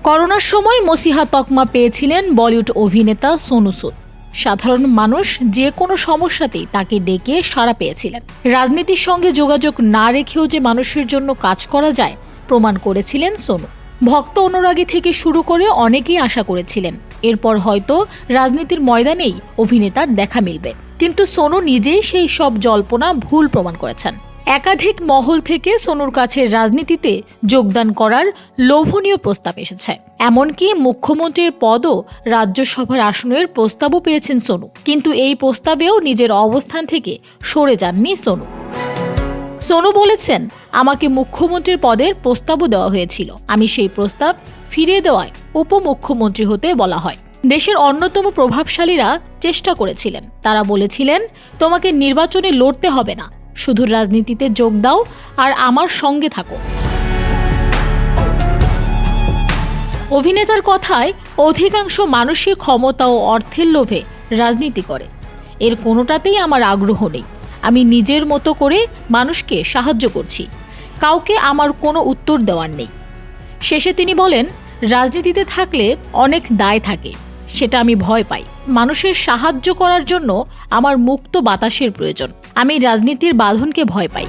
করোনার সময় মসিহা তকমা পেয়েছিলেন বলিউড অভিনেতা সোনু সুদ। সাধারণ মানুষ যে কোনো সমস্যাতেই তাকে ডেকে সাড়া পেয়েছিলেন। রাজনীতির সঙ্গে যোগাযোগ না রেখেও যে মানুষের জন্য কাজ করা যায় প্রমাণ করেছিলেন সোনু। ভক্ত অনুরাগী থেকে শুরু করে অনেকেই আশা করেছিলেন এরপর হয়তো রাজনীতির ময়দানেই অভিনেতার দেখা মিলবে, কিন্তু সোনু নিজেই সেই সব জল্পনা ভুল প্রমাণ করেছেন। একাধিক মহল থেকে সোনুর কাছে রাজনীতিতে যোগদান করার লোভনীয় প্রস্তাব এসেছে। এমনকি মুখ্যমন্ত্রীর পদও রাজ্যসভার আসনের প্রস্তাবও পেয়েছেন সোনু, কিন্তু এই প্রস্তাবেও নিজের অবস্থান থেকে সরে যাননি সোনু। সোনু বলেছেন, আমাকে মুখ্যমন্ত্রীর পদের প্রস্তাবও দেওয়া হয়েছিল, আমি সেই প্রস্তাব ফিরিয়ে দেওয়ায় উপমুখ্যমন্ত্রী হতে বলা হয়। দেশের অন্যতম প্রভাবশালীরা চেষ্টা করেছিলেন, তারা বলেছিলেন তোমাকে নির্বাচনে লড়তে হবে না, শুধু রাজনীতিতে যোগ দাও আর আমার সঙ্গে থাকো। অভিনেতার কথায় অধিকাংশ মানুষই ক্ষমতা ও অর্থের লোভে রাজনীতি করে। এর কোনোটাতেই আমার আগ্রহ নেই। আমি নিজের মতো করে মানুষকে সাহায্য করছি, কাউকে আমার কোনো উত্তর দেওয়ার নেই। শেষে তিনি বলেন, রাজনীতিতে থাকলে অনেক দায় থাকে, সেটা আমি ভয় পাই। মানুষের সাহায্য করার জন্য আমার মুক্ত বাতাসের প্রয়োজন। আমি রাজনীতির বাঁধনকে ভয় পাই।